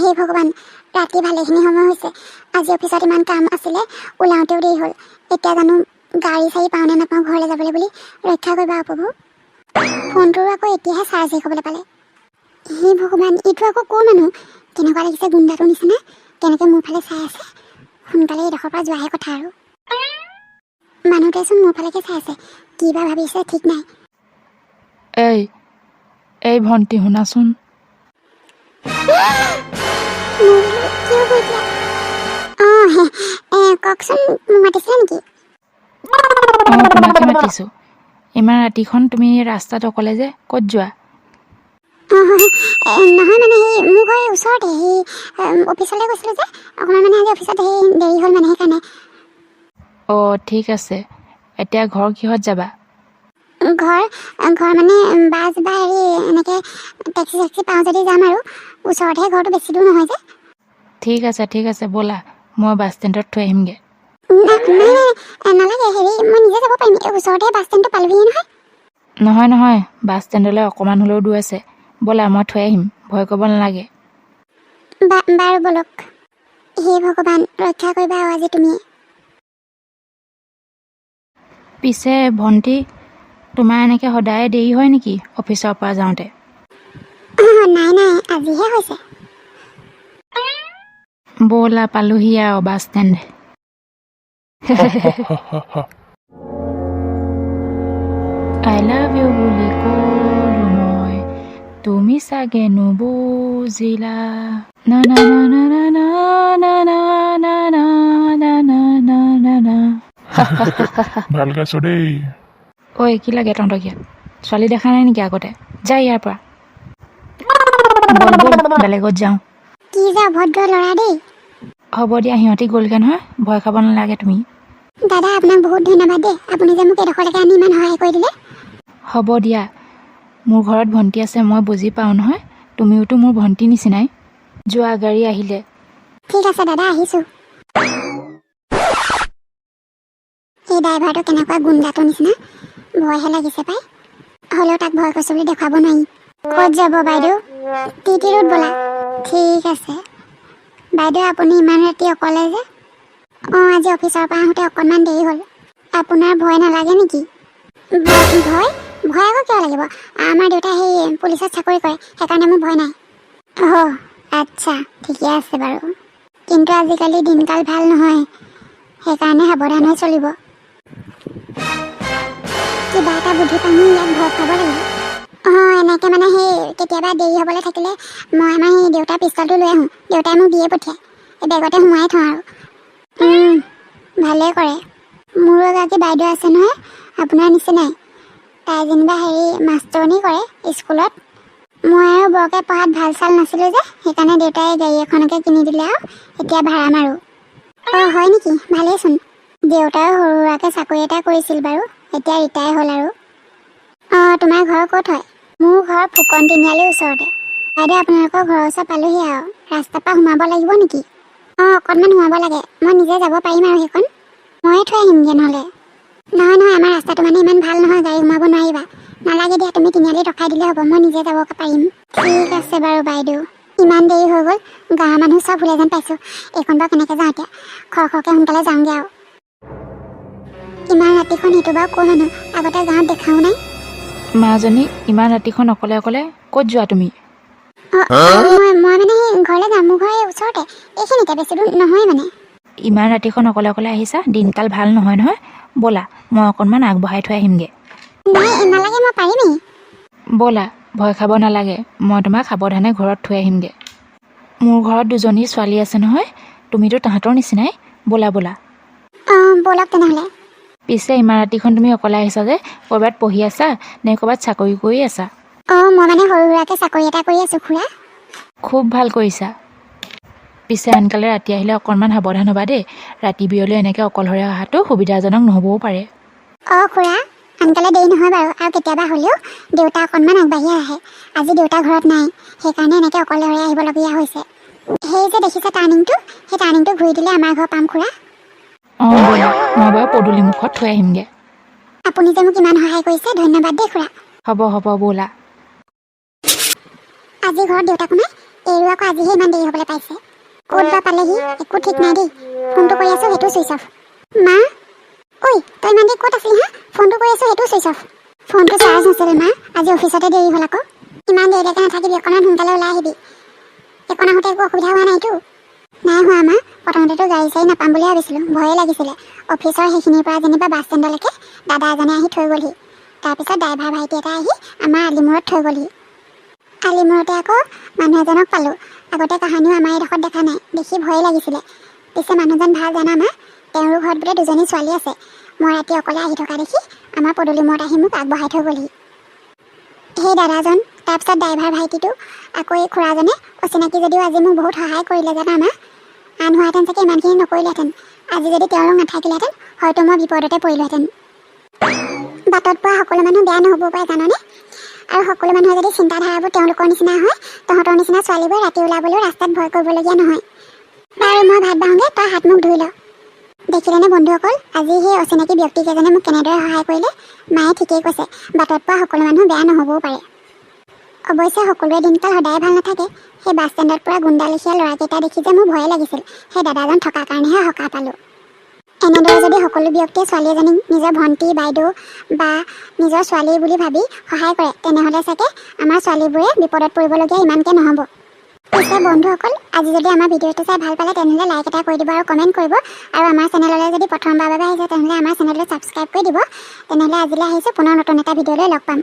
হে ভগৱান, ৰাতি ভালেখিনি সময় হৈছে। আজি অফিচত ইমান কাম আছিলে, ওলাওঁতেও দেৰি হ'ল। এতিয়া জানো গাড়ী চাড়ী পাওঁ নে নাপাওঁ ঘৰলৈ যাবলৈ বুলি ৰক্ষা কৰিবা প্ৰভু। ফোনটোৰো আকৌ এতিয়াহে চাৰ্জ শেষ হ'বলৈ পালে। হে ভগৱান, এইটো আকৌ ক'ৰ মানুহ? কেনেকুৱা লাগিছে গুণ্ডাটোৰ নিচিনা, কেনেকৈ মোৰ ফালে চাই আছে। সোনকালে এইডোখৰ পৰা যোৱাহে কথা আৰু। মানুহটোৱেচোন মোৰ ফালেকে চাই আছে, কি বা ভাবিছে ঠিক নাই। এই ভণ্টি শুনাচোন। কওকচোন, মাতিছিলে নেকি? তোমাকে মাতিছোঁ। ইমান ৰাতিখন তুমি ৰাস্তাত অকলে যে, ক'ত যোৱা? নহয় মানে সেই মোৰ ঘৰ ওচৰতে, সেই অফিচলৈ গৈছিলোঁ যে, অকণমান মানে আজি অফিচত সেই দেৰি হ'ল মানে সেইকাৰণে। ঠিক আছে। এতিয়া ঘৰ কিহত যাবা? ঘৰ মানে বাছ বা হেৰি এনেকৈ টেক্সি চেক্সি পাওঁ যদি যাম আৰু। ওচৰতহে ঘৰটো, বেছি দূৰ নহয় যে। ঠিক আছে ব'লা, মই বাছ ষ্টেণ্ডত থৈ আহিমগৈ। নালাগে, হেৰি মই নিজে যাব পাৰিম। ওচৰতে বাছ ষ্টেণ্ডটো পালোহিয়ে নহয়। নহয়, বাছ ষ্টেণ্ডলৈ অকণমান হ'লেও দূৰ আছে। ব'লা, মই থৈ আহিম, ভয় কৰিব নালাগে। বাৰু বলক। হে ভগৱান, ৰক্ষা কৰিবা আৰু আজি তুমি। পিছে ভণ্টি, তোমাৰ এনেকৈ সদায় দেৰি হয় নেকি অফিচৰ পৰা যাওঁতে? নাই, আজিহে হৈছে। ব'লা, পালোহি আৰু bus stand. I love you বুলি ক'লো মই, তুমি চাগে নুবুজিলা। না না না না না না না না না না না না না না। ভাল গাইছ দেই। ঐ, কি লাগে তহঁতক ইয়াত? ছোৱালী দেখা নাই নেকি আগতে? যা ইয়াৰ পৰা। বল বেলেগত যাওঁ। কি যে অভদ্ৰ ল'ৰা দেই। হ'ব দিয়া, সিহঁতি গ'লগৈ নহয়, ভয় খাব নালাগে তুমি। দাদা, আপোনাক বহুত ধন্যবাদ দেই, আপুনি যে মোক এডোখৰলৈকে আনি ইমান সহায় কৰি দিলে। হ'ব দিয়া, মোৰ ঘৰত ভণ্টি আছে, মই বুজি পাওঁ নহয়। তুমিওতো মোৰ ভণ্টি নিচিনাই। যোৱা, গাড়ী আহিলে। ঠিক আছে দাদা, আহিছোঁ। এই ড্ৰাইভাৰটো কেনেকুৱা গুণ্ডাটোৰ নিচিনা, ভয়হে লাগিছে পাই। হ'লেও তাক ভয় কৰিছোঁ বুলি দেখুৱাব নোৱাৰি। ক'ত যাব বাইদেউ? টি ৰোড ব'লা। ঠিক আছে বাইদেউ, আপুনি ইমান ৰাতি অকলে যে? আজি অফিচৰ পৰা আহোঁতে অকণমান দেৰি হ'ল। আপোনাৰ ভয় নালাগে নেকি? ভয় আকৌ কিয় লাগিব? আমাৰ দেউতাই সেই পুলিচত চাকৰি কৰে, সেইকাৰণে মোৰ ভয় নাই। আচ্ছা, ঠিকে আছে বাৰু। কিন্তু আজিকালি দিনকাল ভাল নহয়, সেইকাৰণে সাৱধান হৈ চলিব। কিবা এটা বুদ্ধি পানী ইয়াত ভয় খুৱাব লাগিব। এনেকৈ মানে সেই কেতিয়াবা দেৰি হ'বলৈ থাকিলে মই আমাৰ সেই দেউতাৰ পিষ্টলটো লৈ আহোঁ। দেউতাই মোক দিয়ে পঠিয়ায়, এই বেগতে সোমাই থওঁ আৰু। ভালেই কৰে। মোৰো এগৰাকী বাইদেউ আছে নহয়, আপোনাৰ নিচিনাই। তাই যেনিবা হেৰি মাষ্টৰণি কৰে স্কুলত। মই আৰু বৰকৈ পঢ়াত ভাল চাল নাছিলোঁ যে, সেইকাৰণে দেউতাই গাড়ী এখনকে কিনি দিলে আৰু এতিয়া ভাড়া মাৰোঁ। হয় নেকি? ভালেইচোন। দেউতাই সৰু সুৰাকৈ চাকৰি এটা কৰিছিল বাৰু, এতিয়া ৰিটায়াৰ হ'ল আৰু। তোমাৰ ঘৰ ক'ত হয়? মোৰ ঘৰ ফুকন তিনিআলিৰ ওচৰতে। বাইদেউ, আপোনালোকৰ ঘৰৰ ওচৰ পালোহি আৰু। ৰাস্তাৰ পৰা সোমাব লাগিব নেকি? অকণমান সোমাব লাগে, মই নিজে যাব পাৰিম আৰু সেইখন। ময়ে থৈ আহিমগৈ নহ'লে। নহয়, আমাৰ ৰাস্তাটো মানে ইমান ভাল নহয়, গাড়ী সোমাব নোৱাৰিবা। নালাগে দিয়া, তুমি তিনিআলিত ৰখাই দিলে হ'ব, মই নিজে যাব পাৰিম। ঠিক আছে বাৰু বাইদেউ। ইমান দেৰি হৈ গ'ল, গাঁৱৰ মানুহ চব ভুলে যেন পাইছোঁ। এইখন বাৰু কেনেকৈ যাওঁ এতিয়া? খৰকৈ সোনকালে যাওঁগৈ আৰু। ইমান ৰাতিখন সেইটো বাৰু ক'ৰ মানুহ? আগতে গাঁৱত দেখাও নাই। মাজনী, ইমান ৰাতিখন অকলে অকলে ক'ত যোৱা তুমি? মই মানে সেই ঘৰলৈ যাম। মোৰ ঘৰ এই ওচৰতে, এইখিনিতে, বেছি দূৰ নহয় মানে। ইমান ৰাতিখন অকলে অকলে আহিছা? দিনকাল ভাল নহয় নহয়। ব'লা, মই অকণমান আগবঢ়াই থৈ আহিমগৈ। নালাগে, মই পাৰিমেই। ব'লা, ভয় খাব নালাগে, মই তোমাক সাৱধানে ঘৰত থৈ আহিমগৈ। মোৰ ঘৰত দুজনী ছোৱালী আছে নহয়, তুমিতো তাহাঁতৰ নিচিনাই। ব'লা। ব'লক তেনেহ'লে। পিছে ইমান ৰাতিখন তুমি অকলে আহিছা যে? ক'ৰবাত পঢ়ি আছা নে ক'ৰবাত চাকৰি কৰি আছা? মই মানে সৰু সুৰাকৈ চাকৰি এটা কৰি আছোঁ খুৰা। খুব ভাল কৰিছা। পিছে আনকালে ৰাতি আহিলে অকণমান সাৱধান হ'বা দেই। ৰাতি বিয়লি এনেকৈ অকলশৰে অহাটো সুবিধাজনক নহ'বও পাৰে। খুৰা, আনকালে দেৰি নহয় বাৰু, আৰু কেতিয়াবা হ'লেও দেউতা অকণমান আগবাঢ়ি আহে। আজি দেউতা ঘৰত নাই, সেইকাৰণে এনেকৈ অকলশৰে আহিবলগীয়া হৈছে। সেই যে দেখিছে টাৰ্ণিংটো, সেই টাৰ্ণিংটো ঘূৰি দিলে আমাৰ ঘৰ পাম খুৰা। ব'লা, মই বাৰু পদূলি মুখত থৈ আহিমগৈ। আপুনি যে মোক ইমান সহায় কৰিছে, ধন্যবাদ দেই খুৰা। হ'ব, ব'লা। আজি ঘৰত দেউতাকো নাই, এইটো আকৌ আজিহে ইমান দেৰি হ'বলৈ পাইছে ক'ত বা পালেহি একো ঠিক নাই দেই ফোনটো কৰি আছোঁ সেইটো ছুইচ অফ মা ঐ তই ইমান দেৰি ক'ত আছিলি হা ফোনটো কৰি আছোঁ সেইটো ছুইচ অফ ফোনটো চাৰ্জ নাছিলে মা আজি অফিচতে দেৰি হ'ল আকৌ ইমান দেৰিলৈকে নাথাকিবি অকণমান সোনকালে ওলাই আহিবি একণ আহোঁতে একো অসুবিধা হোৱা নাইতো নাই হোৱা মা প্ৰথমতেতো গাড়ী চাড়ী নাপাম বুলি ভাবিছিলোঁ ভয়ে লাগিছিলে অফিচৰ সেইখিনিৰ পৰা যেনিবা বাছ ষ্টেণ্ডলৈকে দাদা এজনে আহি থৈ গ'লহি তাৰপিছত ড্ৰাইভাৰ ভাইটি এটা আহি আমাৰ আলিমূৰত থৈ গ'লহি আলিমূৰতে আকৌ মানুহ এজনক পালোঁ আগতে কাহানিও আমাৰ এইডোখৰত দেখা নাই দেখি ভয়ে লাগিছিলে পিছে মানুহজন ভাল জানা মা তেওঁৰ ঘৰত বোলে দুজনী ছোৱালী আছে মই ৰাতি অকলে আহি থকা দেখি আমাৰ পদূলি মূৰত আহি মোক আগবঢ়াই থৈ গ'লহি সেই দাদাজন তাৰপিছত ড্ৰাইভাৰ ভাইটিটো আকৌ এই খুৰাজনে অচিনাকি যদিও আজি মোক বহুত সহায় কৰিলে জানা মা আন হোৱাহেঁতেন চাগে ইমানখিনি নকৰিলেহেঁতেন আজি যদি তেওঁলোক নাথাকিলেহেঁতেন হয়তো মই বিপদতে পৰিলোহেঁতেন বাটত পোৱা সকলো মানুহ বেয়া নহ'ব পাৰে জাননে আৰু সকলো মানুহৰ যদি চিন্তাধাৰাবোৰ তেওঁলোকৰ নিচিনা হয় তহঁতৰ নিচিনা ছোৱালীবোৰ ৰাতি ওলাবলৈও ৰাস্তাত ভয় কৰিবলগীয়া নহয় বাৰু মই ভাত বাঢ়োঁগৈ তই হাত মুখ ধুই ল দেখিলেনে বন্ধুসকল আজি সেই অচিনাকি ব্যক্তিকেইজনে মোক কেনেদৰে সহায় কৰিলে মায়ে ঠিকেই কৈছে বাটত পোৱা সকলো মানুহ বেয়া নহ'বও পাৰে অৱশ্যে সকলোৰে দিনকাল সদায় ভাল নাথাকে সেই বাছ ষ্টেণ্ডত পৰা গুণ্ডা লেখীয়া ল'ৰাকেইটা দেখি যে মোৰ ভয়ে লাগিছিল সেই দাদাজন থকাৰ কাৰণেহে সকাহ পালোঁ এনেদৰে যদি সকলো ব্যক্তিয়ে ছোৱালী এজনীক নিজৰ ভণ্টি বাইদেউ বা নিজৰ ছোৱালী বুলি ভাবি সহায় কৰে তেনেহ'লে চাগে আমাৰ ছোৱালীবোৰে বিপদত পৰিবলগীয়া ইমানকৈ নহ'ব পিছে বন্ধুসকল আজি যদি আমাৰ ভিডিঅ'টো চাই ভাল পালে তেনেহ'লে লাইক এটা কৰি দিব আৰু কমেণ্ট কৰিব আৰু আমাৰ চেনেললৈ যদি প্ৰথমবাৰৰ বাবে আহিছে তেনেহ'লে আমাৰ চেনেলটো ছাবস্ক্ৰাইব কৰি দিব তেনেহ'লে আজিলৈ আহিছোঁ পুনৰ নতুন এটা ভিডিঅ'লৈ লগ পাম